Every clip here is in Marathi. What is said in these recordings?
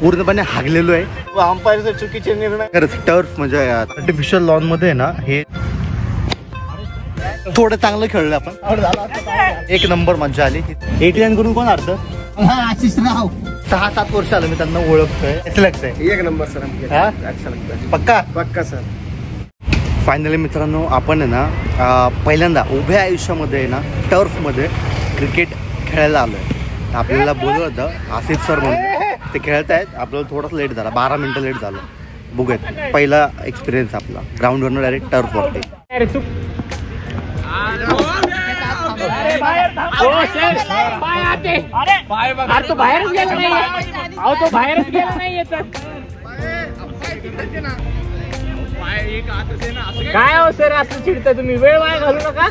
पूर्णपणे हागलेलो आहे. अंपायरचे चुकीचे निर्णय. खरंच टर्फ म्हणजे आर्टिफिशियल लॉन मध्ये ना हे थोडं चांगलं खेळलं आपण. एक नंबर मजा आली. 89 करून कोण अर्ध 6-7 वर्ष आलं मी त्यांना ओळखतोय. कसं लागतंय? एक नंबर सर. अच्छा लगता पक्का पक्का सर. फायनली मित्रांनो आपण आहे ना पहिल्यांदा उभ्या आयुष्यामध्ये ना टर्फमध्ये क्रिकेट खेळायला आलो आहे. आपल्याला बोललं होतं आसिफ सर म्हणून ते खेळत आहेत. आपल्याला थोडासा लेट झाला 12 मिनटं लेट झालं. बघूयात पहिला एक्सपिरियन्स आपला ग्राउंडवरनं डायरेक्ट टर्फवरती. काय हो सर असं चिडता तुम्ही? वेळ वाया घालू नका.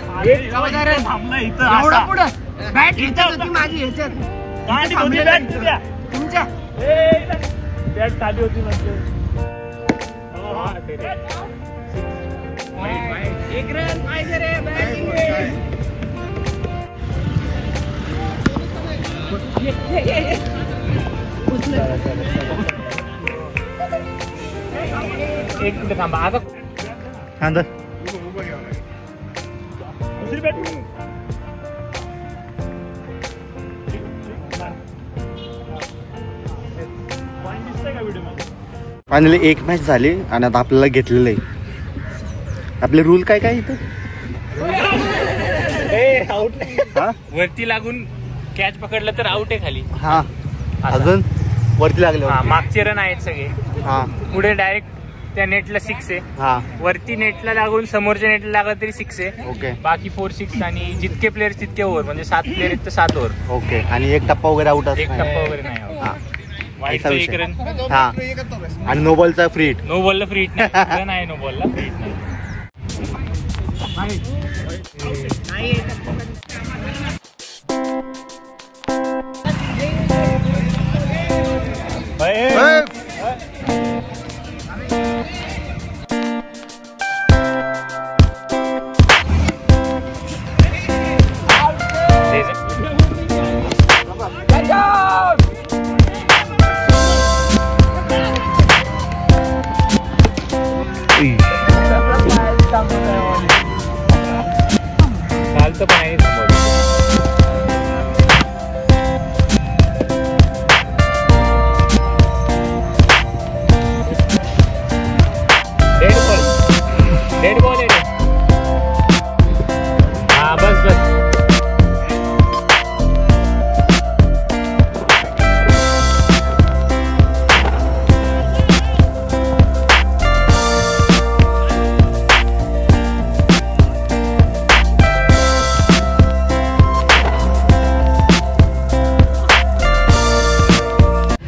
बॅट ह्याच्यात होती माझी. ह्याच्यात तुमच्या बॅट खाली होती म्हणजे एक रन पाहिजे रे. एक मिनिट थांबा आता. फायनली एक मॅच झाली आणि आता आपल्याला घेतलेलं आहे. आपले रूल काय काय इथं? वरती लागून कॅच पकडलं तर आउट आहे खाली. हा अजून वरती लागले. मागचे रन आहेत सगळे. हा पुढे डायरेक्ट त्या नेटला 6 आहे. हा वरती नेटला लागून समोरच्या नेटला लागला तरी 6 आहे. ओके. बाकी 4-6 आणि जितके प्लेयर तितके ओव्हर म्हणजे 7 प्लेयर आहेत तर 7 ओव्हर. ओके. आणि एक टप्पा वगैरे आउट असतो. एक टप्पा वगैरे नाही. हा वाईटचा 1 रन. हा आणि नो बॉलचा फ्री हिट. नो बॉलला फ्री हिट नाही. रन आहे नो बॉलला फ्री हिट नाही. चालतं पण आहे समोर. डेड बॉल आहे रे. हा बस बस.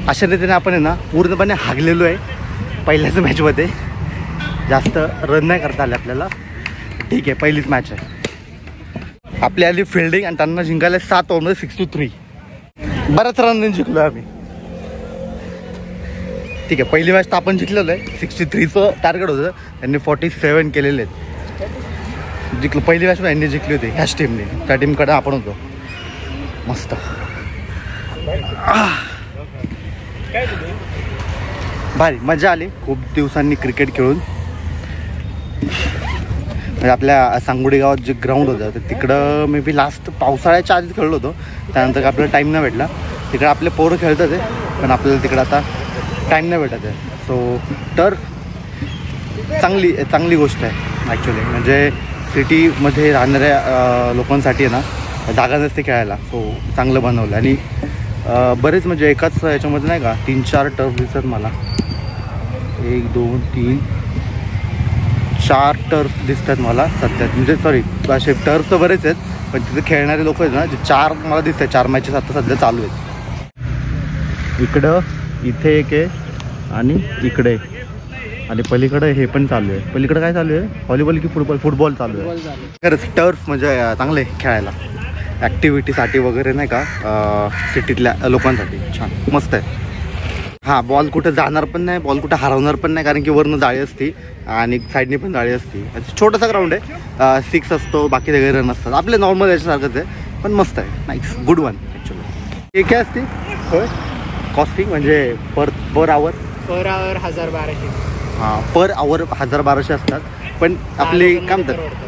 अशा रीतीने आपण आहे ना पूर्णपणे हागलेलो आहे पहिल्याच मॅचमध्ये. जास्त रन नाही करता आले आपल्याला. ठीक आहे पहिलीच मॅच आहे. आपली आली फिल्डिंग आणि त्यांना जिंकायला 7 ओव्हरमध्ये 63. बऱ्याच रन जिंकलो आम्ही. ठीक आहे पहिली मॅच तर आपण जिंकलेलो आहे. 63चं टार्गेट होतं. त्यांनी 47 केलेले आहेत. जिंकलो पहिली मॅच यांनी जिंकली होती ह्याच टीमने. त्या टीमकडे आपण होतो. मस्त भारी मजा आली. खूप दिवसांनी क्रिकेट खेळून. म्हणजे आपल्या सांगोडी गावात जे ग्राउंड होतं तर तिकडं मे बी लास्ट पावसाळ्याच्या आधीच खेळलो होतो. त्यानंतर काय आपल्याला टाईम नाही भेटला. तिकडे आपले पोरं खेळतात आहे पण आपल्याला तिकडं आता टाईम नाही भेटत आहे. सो टर्फ चांगली गोष्ट आहे ॲक्च्युली. म्हणजे सिटीमध्ये राहणाऱ्या लोकांसाठी आहे ना जागा नसते खेळायला. सो चांगलं बनवलं. आणि बरेच म्हणजे एकाच याच्यामध्ये नाही का 3-4 टर्फ दिसतात मला. 1 2 3 4 टर्फ दिसतात मला सध्या. म्हणजे सॉरी असे टर्फ तर बरेच आहेत पण तिथे खेळणारे लोक आहेत ना जे 4 मला दिसत आहेत. 4 मॅचेस आता सध्या चालू आहेत. इकडं इथे एक आहे आणि इकडे आणि पलीकडे हे पण चालू आहे. पलीकडे काय चालू आहे? व्हॉलीबॉल की फुटबॉल चालू आहे. खरंच टर्फ म्हणजे चांगलं आहे खेळायला. ॲक्टिव्हिटीसाठी वगैरे नाही का सिटीतल्या लोकांसाठी छान मस्त आहे. हां बॉल कुठं जाणार पण नाही. बॉल कुठं हरवणार पण नाही कारण की वरनं जाळी असती आणि साईडने पण जाळी असती. छोटासा ग्राउंड आहे. 6 असतो. बाकी सगळे रन असतात. आपले नॉर्मल याच्यासारखंच आहे पण मस्त आहे. Nice good one actually. हे काय असते होय कॉस्टिंग म्हणजे पर आवर 1200. हां पर आवर 1200 असतात. पण आपली काय म्हणतात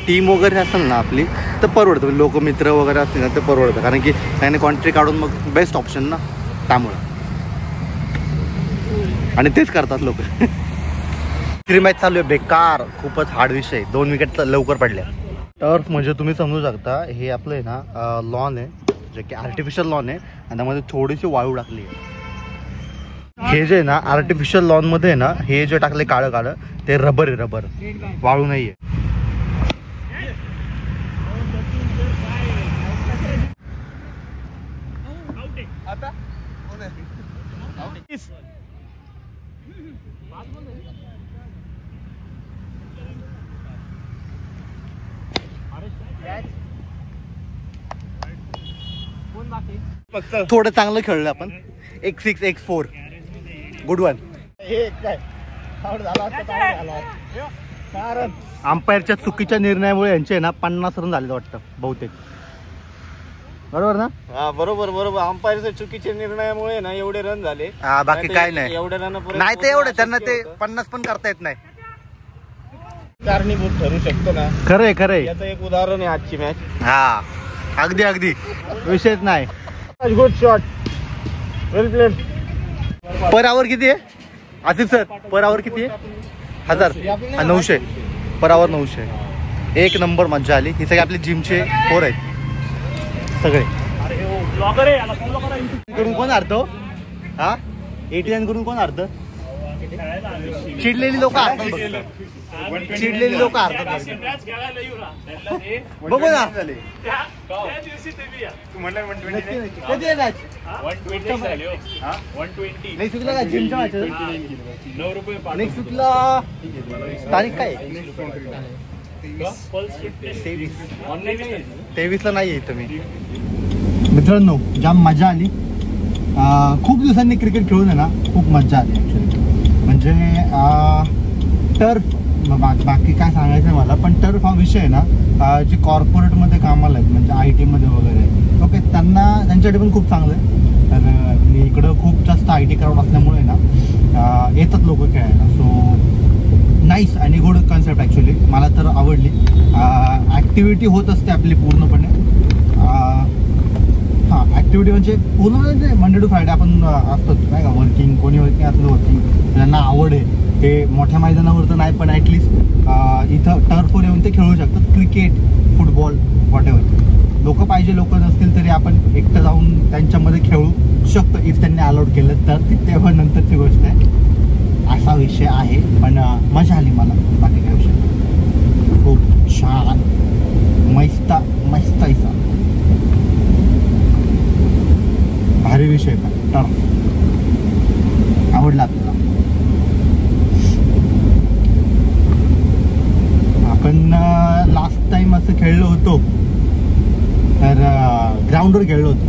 टीम वगैरे असेल ना आपली तर परवडतं. लोक मित्र वगैरे असतील ना ते परवडतं कारण की त्याने क्वांटिटी काढून मग बेस्ट ऑप्शन ना त्यामुळं आणि तेच करतात लोक. तिसरी मॅच चालू आहे बेकार खूपच हार्ड विषय 2 विकेट लवकर पडल्या. टर्फ म्हणजे तुम्ही समजू शकता हे आपलं आहे ना लॉन आहे जे की आर्टिफिशियल लॉन आहे आणि त्यामध्ये थोडीशी वाळू टाकली आहे. हे जे ना आर्टिफिशियल लॉन मध्ये ना हे जे टाकले काळं काळं ते रबर आहे रबर वाळू नाहीये. थोडं चांगलं खेळलं आपण. 1-6 1-4 गुड वन. अंपायरच्या चुकीच्या निर्णयामुळे यांचे ना 50 रन झाले वाटतं बहुतेक. बरोबर ना? हा बरोबर अंपायरच्या चुकीच्या निर्णयामुळे ना एवढे रन झाले. हा बाकी काय नाही. एवढे रन नाही ते एवढे त्यांना ते 50 पण करता येत नाही. कारणीभूत ठरू शकतो ना. खरंय याचं एक उदाहरण आहे आजची मॅच. हा अगदी विषयच नाही. गुड शॉट वेल प्लेड. पर आवर किती आहे आसिफ सर? पर आवर किती आहे? 1000 900 पर आवर 900. एक नंबर मज्जा आली. ही सगळे आपले जिमचे पोर आहेत सगळे. करून कोण हारतो? हा 89 करून कोण हारतं? चिडलेली लोक हारतात. चिडलेली लोक हारतात. बघू ना कधी आहे मॅच? नेक्स्ट वीकला काय जिमच्या मॅच? नेक्स्ट वीकला तारीख काय? 23ला नाही येत मी. मित्रांनो जाम मजा आली. खूप दिवसांनी क्रिकेट खेळून आहे ना खूप मजा आली ॲक्च्युली. म्हणजे टर्फ बाकी काय सांगायचं आहे मला पण टर्फ हा विषय आहे ना जे कॉर्पोरेटमध्ये कामाला आहेत म्हणजे IT मध्ये वगैरे ओके त्यांच्यासाठी पण खूप चांगलं आहे. तर इकडं खूप जास्त IT क्राऊड असल्यामुळे ना येतात लोक खेळायला. सो नाईस आणि गुड कन्सेप्ट ॲक्च्युली मला तर आवडली. ॲक्टिव्हिटी होत असते आपली पूर्णपणे. हां ॲक्टिव्हिटी म्हणजे पूर्ण म्हणजे मंडे टू फ्रायडे आपण असतोच नाही का. वर्किंग कोणी वर्किंग असलं वर्किंग ज्यांना आवड आहे ते मोठ्या मैदानावर तर नाही पण ॲटलिस्ट इथं टर्फवर येऊन ते खेळू शकतात. Cricket football whatever. लोक पाहिजे लोक नसतील तरी आपण एकटं जाऊन त्यांच्यामध्ये खेळू शकतो इफ त्यांनी अलाउड केलं तर. ती तेव्हा नंतरची गोष्ट आहे. असा विषय आहे पण मजा आली मला. बाकी काय विषय खूप छान मस्त ऐसा भारी विषय पण टर्फ आवडला आपल्याला. आपण लास्ट टाइम असं खेळलो होतो तर ग्राउंडवर खेळलो होतो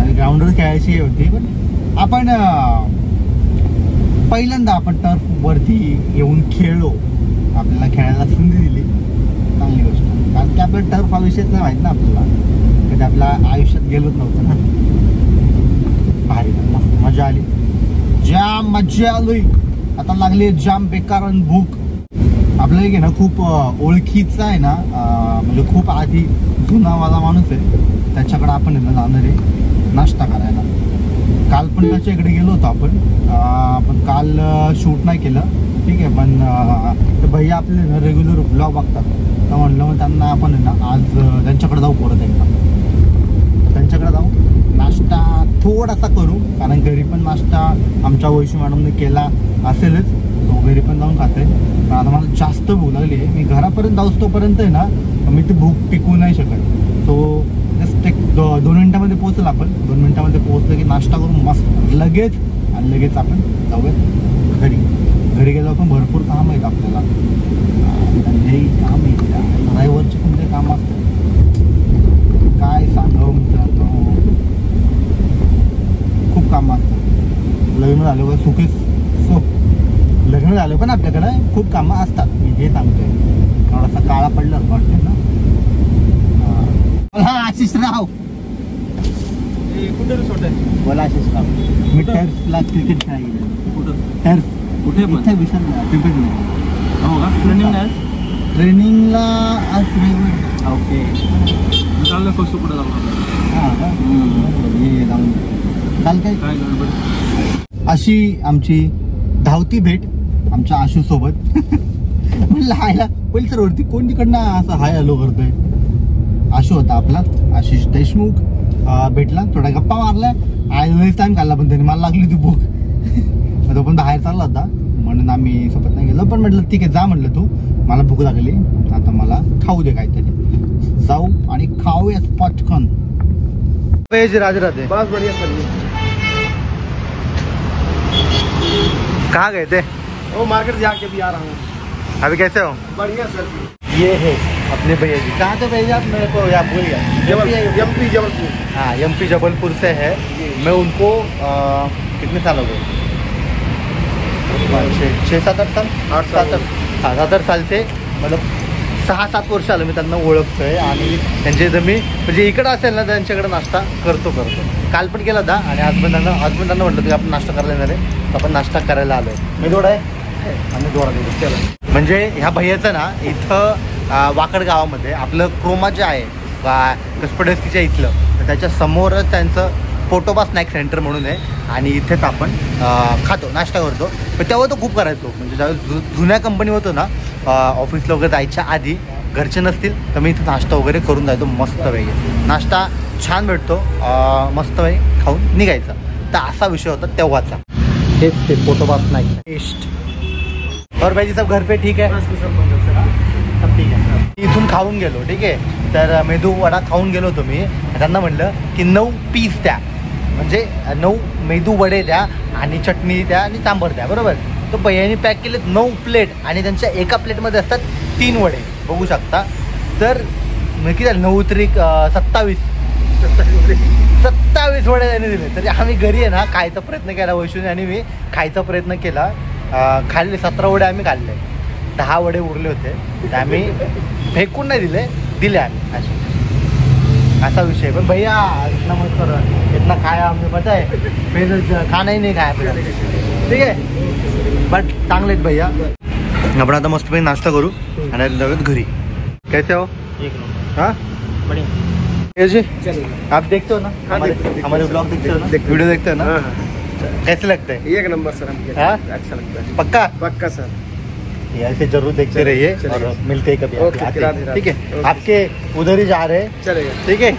आणि ग्राउंडवर खेळायची होती पण आपण पहिल्यांदा आपण टर्फ वरती येऊन खेळलो. आपल्याला खेळायला संधी दिली चांगली गोष्ट. कारण की आपल्याला टर्फ हा विषयच नाही माहीत ना आपल्याला. कधी आपल्या आयुष्यात गेलोच नव्हतं ना. भारी मस्त मजा आली. जाम मजा आली. आता लागली जाम बेकार आणि भूक. आपल्याला एक आहे ना खूप ओळखीचा आहे ना म्हणजे खूप आधी जुनावाला माणूस आहे त्याच्याकडे आपण आहे ना जाणार आहे नाश्ता करायला. काल पण त्याच्या इकडे गेलो होतो आपण काल शूट नाही केलं ठीक आहे पण ते भैया आपले ना रेग्युलर ब्लॉग बघतात तर म्हणलं मग त्यांना आपण आहे ना आज त्यांच्याकडे जाऊ परत एकदा. त्यांच्याकडे जाऊ नाश्ता थोडासा करू कारण घरी पण नाश्ता आमच्या वैशू मॅडमने केला असेलच. तो घरी पण जाऊन खाते पण आता मला जास्त भूक लागली आहे. मी घरापर्यंत जाऊस तोपर्यंत आहे ना मी ती भूक टिकवू नाही शकत. सो जस्ट एक 2 मिनिटामध्ये पोहोचलं आपण. 2 मिनिटामध्ये पोहोचलं की नाश्ता करून मस्त लगेच आणि लगेच आपण जाऊयात घरी गेलो आपण. भरपूर काम आहेत आपल्याला. हे काम आहे ड्रायव्हरचे कोणते काम असतात काय सांगावं मित्रांनो. खूप कामं असतात. लग्न झालं का लग्न झालं पण आपल्याकडं खूप कामं असतात. मी हे सांगतोय थोडासा काळा पडला वाटतं ना. हा आशिष राव कुठे रिसॉर्ट आहे? बोला असेच काम मी टर्फला क्रिकेट खेळायला गेलो. कुठं टर्फ कुठे पण? इथे विसर पिंपरी. हो का? ट्रेनिंग आहे? ट्रेनिंगला आज रविवार. ओके. चाललं कसं कुठं जाऊ? हां का ये जाऊन काल काय काय गडबड? अशी आमची धावती भेट आमच्या आशू सोबत. म्हणलं हायला पहिले सर वरती कोण तिकडनं असं हाय हॅलो करतोय. आशू होता आपला आशिष देशमुख. भेटला थोडा गप्पा मारला आणि टाइम काढला पण त्याने मला लागली ती भूक. तो पण बाहेर चालला होता म्हणून आम्ही सोबत नाही गेलो. पण म्हटलं ठीक आहे जा म्हटलं तू मला भूक लागली आता मला खाऊ दे काहीतरी जाऊ आणि खाऊयात पटकन. राधे राधे. बस बढ़िया सर. कहाँ गए थे? वो मार्केट से आके भी आ रहा हूँ. अभी कैसे हो? बढ़िया सर. ये है अपने भैया जी. कहाँ से भैया आप मेरे को याद भूल गया. एमपी जबलपुर. हाँ एमपी जबलपुर से है. मैं उनको कितने साल हो गए? 6-7 साल. 7-8 साल से मतलब 6-7 वर्ष आलं मी त्यांना ओळखतोय. आणि त्यांच्या इथं मी म्हणजे इकडं असेल ना त्यांच्याकडे नाश्ता करतो. काल पण केला होता आणि आज पण त्यांना म्हटलं की आपण नाश्ता करायला येणार आहे तर आपण नाश्ता करायला आलो आहे. मी दोडा आहे आणि दोडा देतो त्याला. म्हणजे ह्या भैयाचं ना इथं वाकड गावामध्ये आपलं क्रोमा जे आहे कसपडेस्कीच्या इथलं तर त्याच्या समोरच त्यांचं पोटोबा स्नॅक सेंटर म्हणून आहे. आणि इथेच आपण खातो नाश्ता करतो. पण तेव्हा तो खूप करायचो म्हणजे ज्यावेळेस जुन्या कंपनी होतो ना ऑफिसला वगैरे जायच्या आधी घरचे नसतील तर मी इथं नाश्ता वगैरे करून जायचो. मस्त वेगळे नाश्ता छान भेटतो. मस्त वेगळे खाऊन निघायचा. तर असा विषय होता तेव्हाचा. हेच ते पोटोबा स्नॅक टेस्ट. और भाई जी सब घर पे ठीक आहे? सब ठीक आहे. इथून खाऊन गेलो ठीक आहे. तर मेदू वडा खाऊन गेलो होतो मी. त्यांना म्हटलं की 9 पीस द्या म्हणजे 9 मेदू वडे द्या आणि चटणी द्या आणि सांबर द्या बरोबर. तो भैयानी पॅक केलेत 9 प्लेट आणि त्यांच्या एका प्लेटमध्ये असतात 3 वडे बघू शकता. तर किती झालं 9 त्रिक 27 वडे त्यांनी दिले. तरी आम्ही घरी आहे ना खायचा प्रयत्न केला वैष्णवी आणि मी खायचा प्रयत्न केला. खाल्ले 17 वडे आम्ही खाल्ले. 10 वडे उरले होते ते आम्ही फेकून नाही दिले आम्ही असे असा विषय. पण भैया इतना मत करो इतना खाया हमने पता है फिर खाना ही नहीं खाया फिर ठीक आहे. बट चांगले आहेत भैया. आपण आता मस्तपैकी नाश्ता करू आणि लगेच घरी. कैसे हो? हाँ बढ़िया जी. आप देखते हो ना हमारे ब्लॉग देखते हो ना वीडियो देखते हो ना कैसे लगता है? एक नंबर सर. हमको अच्छा लगता है. पक्का सर. ऐसे जरूर देखते रहिए और मिलते हैं कभी. ओके. ठीक है आपके उधर ही जा रहे हैं चलेगा. ठीक है.